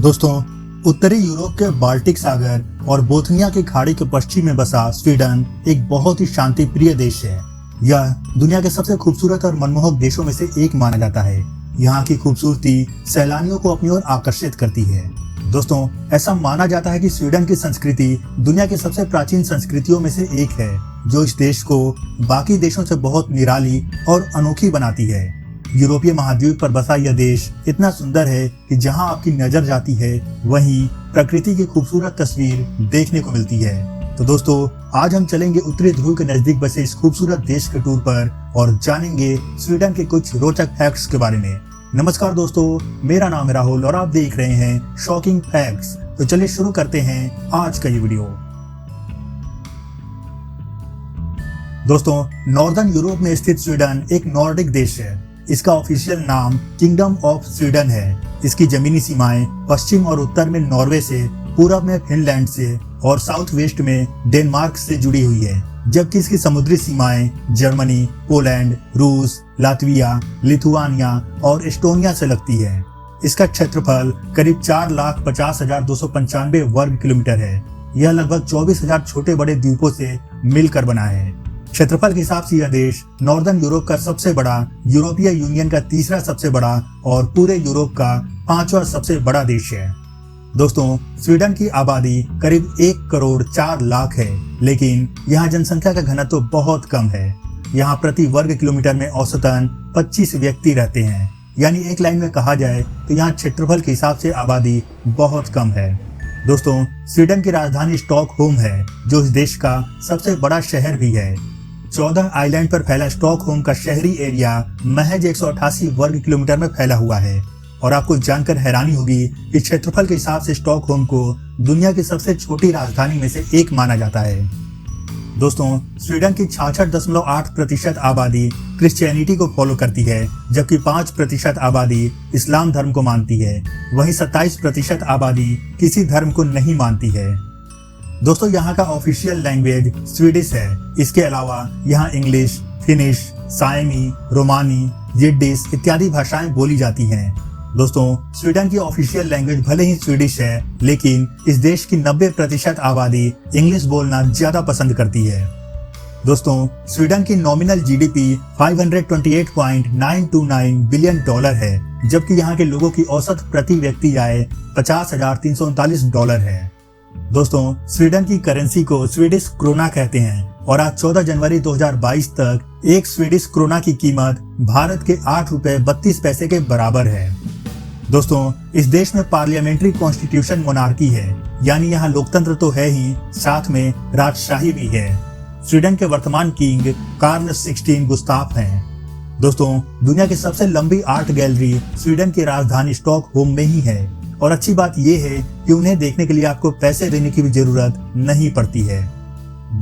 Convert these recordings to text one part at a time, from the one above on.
दोस्तों, उत्तरी यूरोप के बाल्टिक सागर और बोथनिया की खाड़ी के पश्चिम में बसा स्वीडन एक बहुत ही शांति प्रिय देश है। यह दुनिया के सबसे खूबसूरत और मनमोहक देशों में से एक माना जाता है। यहाँ की खूबसूरती सैलानियों को अपनी ओर आकर्षित करती है। दोस्तों, ऐसा माना जाता है कि स्वीडन की संस्कृति दुनिया की सबसे प्राचीन संस्कृतियों में से एक है, जो इस देश को बाकी देशों से बहुत निराली और अनोखी बनाती है। यूरोपीय महाद्वीप पर बसा यह देश इतना सुंदर है कि जहां आपकी नजर जाती है वहीं प्रकृति की खूबसूरत तस्वीर देखने को मिलती है। तो दोस्तों, आज हम चलेंगे उत्तरी ध्रुव के नजदीक बसे इस खूबसूरत देश के टूर पर और जानेंगे स्वीडन के कुछ रोचक फैक्ट्स के बारे में। नमस्कार दोस्तों, मेरा नाम है राहुल और आप देख रहे हैं शॉकिंग फैक्ट्स। तो चलिए शुरू करते हैं आज का ये वीडियो। दोस्तों, नॉर्दर्न यूरोप में स्थित स्वीडन एक नॉर्डिक देश है। इसका ऑफिशियल नाम किंगडम ऑफ स्वीडन है। इसकी जमीनी सीमाएं पश्चिम और उत्तर में नॉर्वे से, पूरब में फिनलैंड से और साउथ वेस्ट में डेनमार्क से जुड़ी हुई है, जबकि इसकी समुद्री सीमाएं जर्मनी, पोलैंड, रूस, लातविया, लिथुआनिया और एस्टोनिया से लगती है। इसका क्षेत्रफल करीब 4,50,295 वर्ग किलोमीटर है। यह लगभग 24,000 छोटे बड़े द्वीपों से मिलकर बना है। क्षेत्रफल के हिसाब से यह देश नॉर्दर्न यूरोप का सबसे बड़ा, यूरोपीय यूनियन का तीसरा सबसे बड़ा और पूरे यूरोप का 5वां सबसे बड़ा देश है। दोस्तों, स्वीडन की आबादी करीब 1,04,00,000 है, लेकिन यहाँ जनसंख्या का घनत्व तो बहुत कम है। यहाँ प्रति वर्ग किलोमीटर में औसतन 25 व्यक्ति रहते हैं। यानी एक लाइन में कहा जाए तो यहाँ क्षेत्रफल के हिसाब से आबादी बहुत कम है। दोस्तों, स्वीडन की राजधानी स्टॉकहोम है, जो इस देश का सबसे बड़ा शहर भी है। 14 आइलैंड पर फैला स्टॉकहोम का शहरी एरिया महज 188 वर्ग किलोमीटर में फैला हुआ है। और आपको जानकर हैरानी होगी कि क्षेत्रफल के हिसाब से स्टॉकहोम को दुनिया की सबसे छोटी राजधानी में से एक माना जाता है। दोस्तों, स्वीडन की 66.8% आबादी क्रिश्चियनिटी को फॉलो करती है, जबकि 5% आबादी इस्लाम धर्म को मानती है। वहीं 27% आबादी किसी धर्म को नहीं मानती है। दोस्तों, यहाँ का ऑफिशियल लैंग्वेज स्वीडिश है। इसके अलावा यहाँ इंग्लिश, फिनिश, साइमी, रोमानी, जिड्डिश इत्यादि भाषाएं बोली जाती हैं। दोस्तों, स्वीडन की ऑफिशियल लैंग्वेज भले ही स्वीडिश है, लेकिन इस देश की 90% आबादी इंग्लिश बोलना ज्यादा पसंद करती है। दोस्तों, स्वीडन की नॉमिनल जीडीपी 528.929 बिलियन डॉलर है, जबकि यहाँ के लोगों की औसत प्रति व्यक्ति आय $50,339 है। दोस्तों, स्वीडन की करेंसी को स्वीडिश क्रोना कहते हैं और आज 14 जनवरी 2022 तक एक स्वीडिश क्रोना की कीमत भारत के 8 रुपए 32 पैसे के बराबर है। दोस्तों, इस देश में पार्लियामेंट्री कॉन्स्टिट्यूशन मोनार्की है, यानी यहाँ लोकतंत्र तो है ही, साथ में राजशाही भी है। स्वीडन के वर्तमान किंग कार्ल 16 गुस्ताफ हैं। दोस्तों, दुनिया की सबसे लंबी आर्ट गैलरी स्वीडन की राजधानी स्टॉकहोम में ही है और अच्छी बात यह है कि उन्हें देखने के लिए आपको पैसे देने की भी जरूरत नहीं पड़ती है।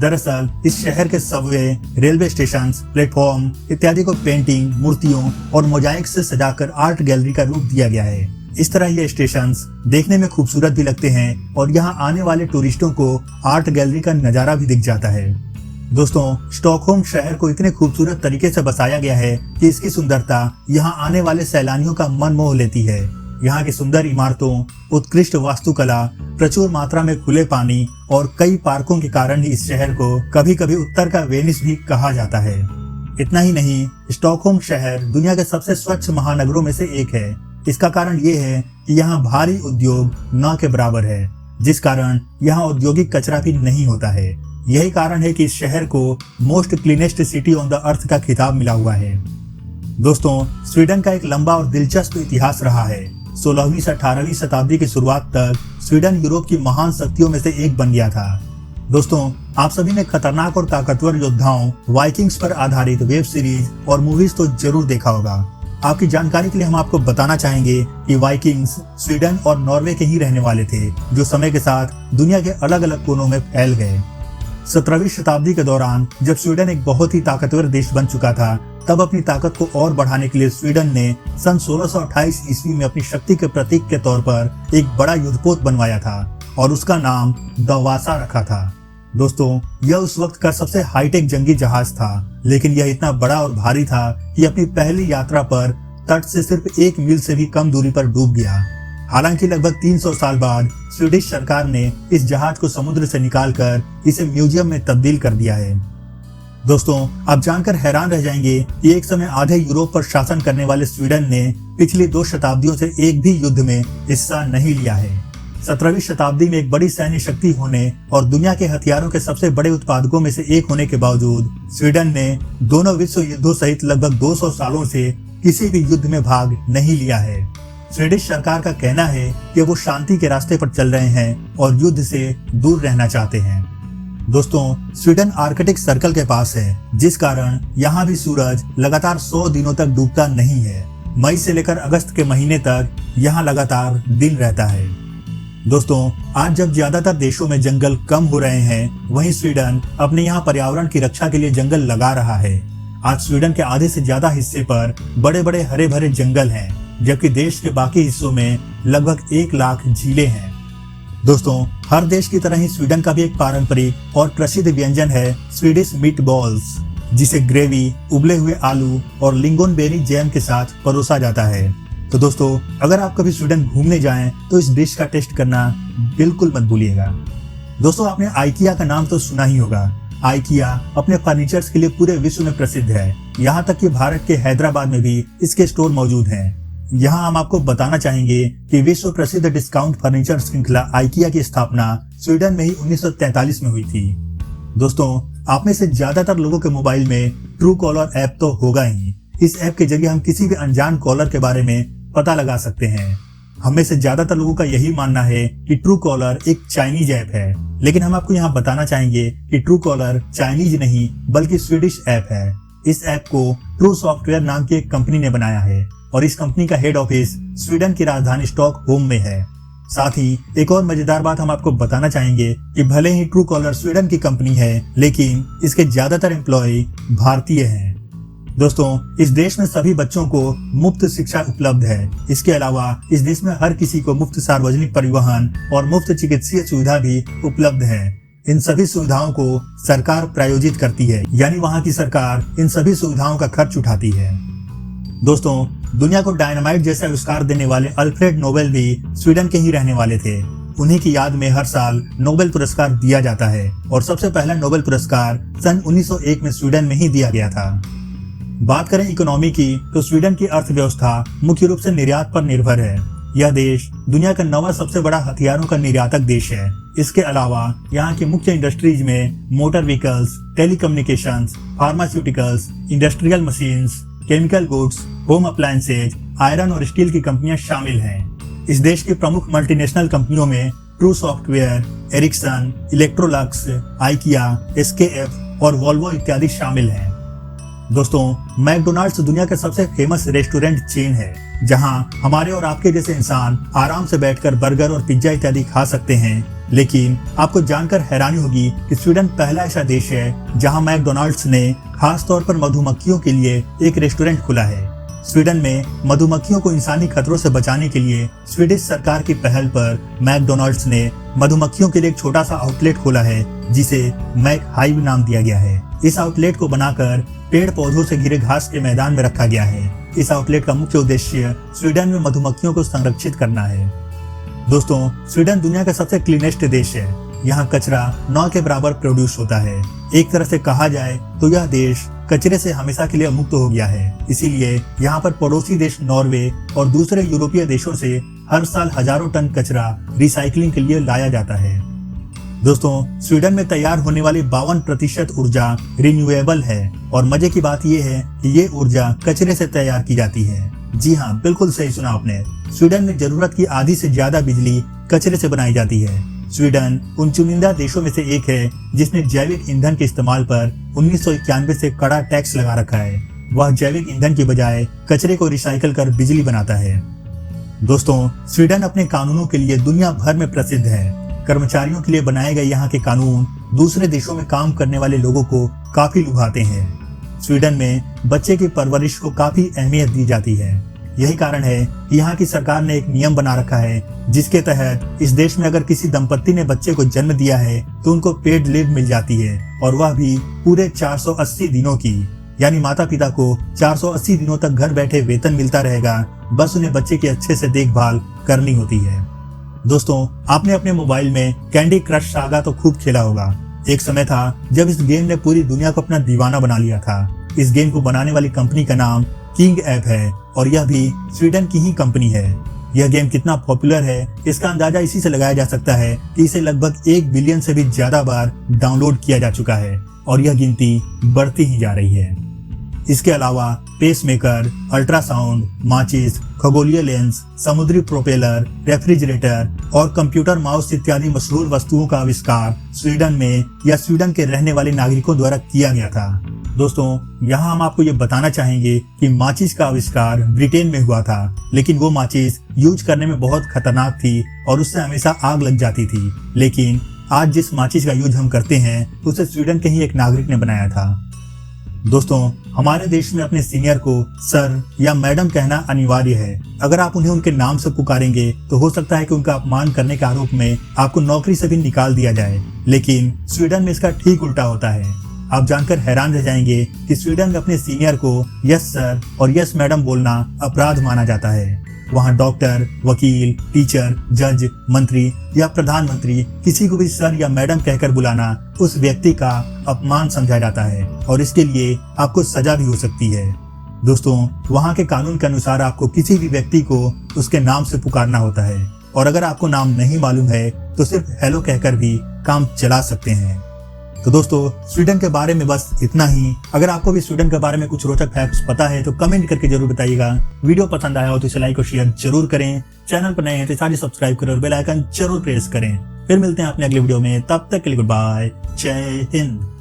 दरअसल इस शहर के सबवे, रेलवे स्टेशन, प्लेटफॉर्म इत्यादि को पेंटिंग, मूर्तियों और मोजाइक से सजाकर आर्ट गैलरी का रूप दिया गया है। इस तरह ये स्टेशंस देखने में खूबसूरत भी लगते हैं और यहाँ आने वाले टूरिस्टों को आर्ट गैलरी का नजारा भी दिख जाता है। दोस्तों, स्टॉकहोम शहर को इतने खूबसूरत तरीके से बसाया गया है कि इसकी सुंदरता यहाँ आने वाले सैलानियों का मन मोह लेती है। यहाँ की सुंदर इमारतों, उत्कृष्ट वास्तुकला, प्रचुर मात्रा में खुले पानी और कई पार्कों के कारण ही इस शहर को कभी कभी उत्तर का वेनिस भी कहा जाता है। इतना ही नहीं, स्टॉकहोम शहर दुनिया के सबसे स्वच्छ महानगरों में से एक है। इसका कारण ये है कि यहाँ भारी उद्योग न के बराबर है, जिस कारण यहाँ औद्योगिक कचरा भी नहीं होता है। यही कारण है कि इस शहर को most cleanest city on the earth का खिताब मिला हुआ है। दोस्तों, स्वीडन का एक लंबा और दिलचस्प इतिहास रहा है। 16वीं से 18वीं शताब्दी की शुरुआत तक स्वीडन यूरोप की महान शक्तियों में से एक बन गया था। दोस्तों, आप सभी ने खतरनाक और ताकतवर योद्धाओं वाइकिंग्स पर आधारित वेब सीरीज और मूवीज तो जरूर देखा होगा। आपकी जानकारी के लिए हम आपको बताना चाहेंगे कि वाइकिंग्स स्वीडन और नॉर्वे के ही रहने वाले थे, जो समय के साथ दुनिया के अलग अलग कोनों में फैल गए। 17वीं शताब्दी के दौरान जब स्वीडन एक बहुत ही ताकतवर देश बन चुका था, तब अपनी ताकत को और बढ़ाने के लिए स्वीडन ने सन 1628 ईस्वी में अपनी शक्ति के प्रतीक के तौर पर एक बड़ा युद्धपोत बनवाया था और उसका नाम द वासा रखा था। दोस्तों, यह उस वक्त का सबसे हाईटेक जंगी जहाज था, लेकिन यह इतना बड़ा और भारी था कि अपनी पहली यात्रा पर तट से सिर्फ 1 मील से भी कम दूरी पर डूब गया। हालांकि लगभग 300 साल बाद स्वीडिश सरकार ने इस जहाज को समुद्र से निकालकर इसे म्यूजियम में तब्दील कर दिया है। दोस्तों, आप जानकर हैरान रह जाएंगे कि एक समय आधे यूरोप पर शासन करने वाले स्वीडन ने पिछली 2 शताब्दियों से एक भी युद्ध में हिस्सा नहीं लिया है। 17वीं शताब्दी में एक बड़ी सैन्य शक्ति होने और दुनिया के हथियारों के सबसे बड़े उत्पादकों में से एक होने के बावजूद स्वीडन ने दोनों विश्व युद्धों सहित लगभग 200 सालों से किसी भी युद्ध में भाग नहीं लिया है। स्वीडिश सरकार का कहना है कि वो शांति के रास्ते पर चल रहे हैं और युद्ध से दूर रहना चाहते हैं। दोस्तों, स्वीडन आर्कटिक सर्कल के पास है, जिस कारण यहाँ भी सूरज लगातार 100 दिनों तक डूबता नहीं है। मई से लेकर अगस्त के महीने तक यहाँ लगातार दिन रहता है। दोस्तों, आज जब ज्यादातर देशों में जंगल कम हो रहे हैं, वहीं स्वीडन अपने यहाँ पर्यावरण की रक्षा के लिए जंगल लगा रहा है। आज स्वीडन के आधे से ज्यादा हिस्से पर बड़े बड़े हरे भरे जंगल हैं, जबकि देश के बाकी हिस्सों में लगभग 1 लाख झीलें हैं। दोस्तों, हर देश की तरह ही स्वीडन का भी एक पारंपरिक और प्रसिद्ध व्यंजन है स्वीडिश मीट बॉल्स, जिसे ग्रेवी, उबले हुए आलू और लिंगोनबेरी जैम के साथ परोसा जाता है। तो दोस्तों, अगर आप कभी स्वीडन घूमने जाएं तो इस डिश का टेस्ट करना बिल्कुल मत भूलिएगा। दोस्तों, आपने आइकिया का नाम तो सुना ही होगा। आइकिया अपने फर्नीचर्स के लिए पूरे विश्व में प्रसिद्ध है। यहाँ तक कि भारत के हैदराबाद में भी इसके स्टोर मौजूद हैं। यहाँ हम आपको बताना चाहेंगे कि विश्व प्रसिद्ध डिस्काउंट फर्नीचर श्रृंखला आइकिया की स्थापना स्वीडन में ही 1943 में हुई थी। दोस्तों, आप में से ज्यादातर लोगों के मोबाइल में ट्रू कॉलर ऐप तो होगा ही। इस ऐप के जरिए हम किसी भी अनजान कॉलर के बारे में पता लगा सकते हैं। हम में से ज्यादातर लोगों का यही मानना है कि ट्रू कॉलर एक चाइनीज ऐप है, लेकिन हम आपको यहाँ बताना चाहेंगे कि ट्रू कॉलर चाइनीज नहीं बल्कि स्वीडिश ऐप है। इस ऐप को ट्रू सॉफ्टवेयर नाम की एक कंपनी ने बनाया है और इस कंपनी का हेड ऑफिस स्वीडन की राजधानी स्टॉकहोम में है। साथ ही एक और मजेदार बात हम आपको बताना चाहेंगे कि भले ही ट्रू कॉलर स्वीडन की कंपनी है, लेकिन इसके ज्यादातर एम्प्लॉय भारतीय हैं। दोस्तों, इस देश में सभी बच्चों को मुफ्त शिक्षा उपलब्ध है। इसके अलावा इस देश में हर किसी को मुफ्त सार्वजनिक परिवहन और मुफ्त चिकित्सीय सुविधा भी उपलब्ध है। इन सभी सुविधाओं को सरकार प्रायोजित करती है, यानी वहाँ की सरकार इन सभी सुविधाओं का खर्च उठाती है। दोस्तों, दुनिया को डायनामाइट जैसा आविष्कार देने वाले अल्फ्रेड नोबेल भी स्वीडन के ही रहने वाले थे। उन्हीं की याद में हर साल नोबेल पुरस्कार दिया जाता है और सबसे पहला नोबेल पुरस्कार सन 1901 में स्वीडन में ही दिया गया था। बात करें इकोनॉमी की, तो स्वीडन की अर्थव्यवस्था मुख्य रूप से निर्यात पर निर्भर है। यह देश दुनिया का 9वां सबसे बड़ा हथियारों का निर्यातक देश है। इसके अलावा यहाँ की मुख्य इंडस्ट्रीज में motor vehicles, telecommunications, pharmaceuticals, industrial machines, chemical goods, home appliances, iron और स्टील की कंपनियां शामिल हैं। इस देश की प्रमुख मल्टीनेशनल कंपनियों में true software, Ericsson, Electrolux, IKEA, SKF और वोल्वो इत्यादि शामिल हैं। दोस्तों, मैकडोनाल्ड्स दुनिया का सबसे फेमस रेस्टोरेंट चेन है, जहां हमारे और आपके जैसे इंसान आराम से बैठकर बर्गर और पिज्जा इत्यादि खा सकते हैं। लेकिन आपको जानकर हैरानी होगी कि स्वीडन पहला ऐसा देश है जहां मैकडोनाल्ड्स ने खास तौर पर मधुमक्खियों के लिए एक रेस्टोरेंट खुला है। स्वीडन में मधुमक्खियों को इंसानी खतरों से बचाने के लिए स्वीडिश सरकार की पहल पर मैकडोनाल्ड्स ने मधुमक्खियों के लिए एक छोटा सा आउटलेट खोला है, जिसे मैक हाइव नाम दिया गया है। इस आउटलेट को बनाकर पेड़ पौधों से घिरे घास के मैदान में रखा गया है। इस आउटलेट का मुख्य उद्देश्य स्वीडन में मधुमक्खियों को संरक्षित करना है। दोस्तों, स्वीडन दुनिया का सबसे क्लीनेस्ट देश है। यहाँ कचरा 9 के बराबर प्रोड्यूस होता है। एक तरह से कहा जाए तो यह देश कचरे से हमेशा के लिए मुक्त हो गया है। इसीलिए यहाँ पर पड़ोसी देश नॉर्वे और दूसरे यूरोपीय देशों से हर साल हजारों टन कचरा रिसाइकलिंग के लिए लाया जाता है। दोस्तों, स्वीडन में तैयार होने वाली 52% ऊर्जा रिन्यूएबल है और मजे की बात यह है कि ये ऊर्जा कचरे से तैयार की जाती है। जी हाँ, बिल्कुल सही सुना आपने। स्वीडन में जरूरत की आधी से ज्यादा बिजली कचरे से बनाई जाती है। स्वीडन उन चुनिंदा देशों में से एक है जिसने जैविक ईंधन के इस्तेमाल पर 1991 से कड़ा टैक्स लगा रखा है। वह जैविक ईंधन की बजाय कचरे को रिसाइकल कर बिजली बनाता है। दोस्तों, स्वीडन अपने कानूनों के लिए दुनिया भर में प्रसिद्ध है। कर्मचारियों के लिए बनाए गए यहाँ के कानून दूसरे देशों में काम करने वाले लोगों को काफी लुभाते हैं। स्वीडन में बच्चे की परवरिश को काफी अहमियत दी जाती है। यही कारण है कि यहाँ की सरकार ने एक नियम बना रखा है, जिसके तहत इस देश में अगर किसी दंपत्ति ने बच्चे को जन्म दिया है तो उनको पेड लीव मिल जाती है, और वह भी पूरे 480 दिनों की। यानी माता पिता को 480 दिनों तक घर बैठे वेतन मिलता रहेगा बस उन्हें बच्चे की अच्छे से देखभाल करनी होती है। दोस्तों, आपने अपने मोबाइल में कैंडी क्रश सागा तो खूब खेला होगा। एक समय था जब इस गेम ने पूरी दुनिया को अपना दीवाना बना लिया था। इस गेम को बनाने वाली कंपनी का नाम किंग ऐप है और यह भी स्वीडन की ही कंपनी है। यह गेम कितना पॉपुलर है इसका अंदाजा इसी से लगाया जा सकता है कि इसे लगभग 1 बिलियन से भी ज्यादा बार डाउनलोड किया जा चुका है और यह गिनती बढ़ती ही जा रही है। इसके अलावा पेसमेकर, अल्ट्रासाउंड, माचिस, खगोलीय लेंस, समुद्री प्रोपेलर, रेफ्रिजरेटर और कंप्यूटर माउस इत्यादि मशहूर वस्तुओं का आविष्कार स्वीडन में या स्वीडन के रहने वाले नागरिकों द्वारा किया गया था। दोस्तों, यहाँ हम आपको ये बताना चाहेंगे कि माचिस का आविष्कार ब्रिटेन में हुआ था, लेकिन वो माचिस यूज करने में बहुत खतरनाक थी और उससे हमेशा आग लग जाती थी। लेकिन आज जिस माचिस का यूज हम करते हैं उसे स्वीडन के ही एक नागरिक ने बनाया था। दोस्तों, हमारे देश में अपने सीनियर को सर या मैडम कहना अनिवार्य है। अगर आप उन्हें उनके नाम से पुकारेंगे तो हो सकता है कि उनका अपमान करने के आरोप में आपको नौकरी से भी निकाल दिया जाए, लेकिन स्वीडन में इसका ठीक उल्टा होता है। आप जानकर हैरान रह जाएंगे कि स्वीडन में अपने सीनियर को यस सर और यस मैडम बोलना अपराध माना जाता है। वहाँ डॉक्टर, वकील, टीचर, जज, मंत्री या प्रधानमंत्री किसी को भी सर या मैडम कहकर बुलाना उस व्यक्ति का अपमान समझा जाता है और इसके लिए आपको सजा भी हो सकती है। दोस्तों, वहाँ के कानून के अनुसार आपको किसी भी व्यक्ति को उसके नाम से पुकारना होता है और अगर आपको नाम नहीं मालूम है तो सिर्फ हेलो कहकर भी काम चला सकते हैं। तो दोस्तों, स्वीडन के बारे में बस इतना ही। अगर आपको भी स्वीडन के बारे में कुछ रोचक फैक्ट्स पता है तो कमेंट करके जरूर बताइएगा। वीडियो पसंद आया हो तो इसे लाइक और शेयर जरूर करें। चैनल पर नए हैं तो सारे सब्सक्राइब करें और बेल आइकन जरूर प्रेस करें। फिर मिलते हैं अपने अगले वीडियो में, तब तक के लिए गुड बाय, जय हिंद।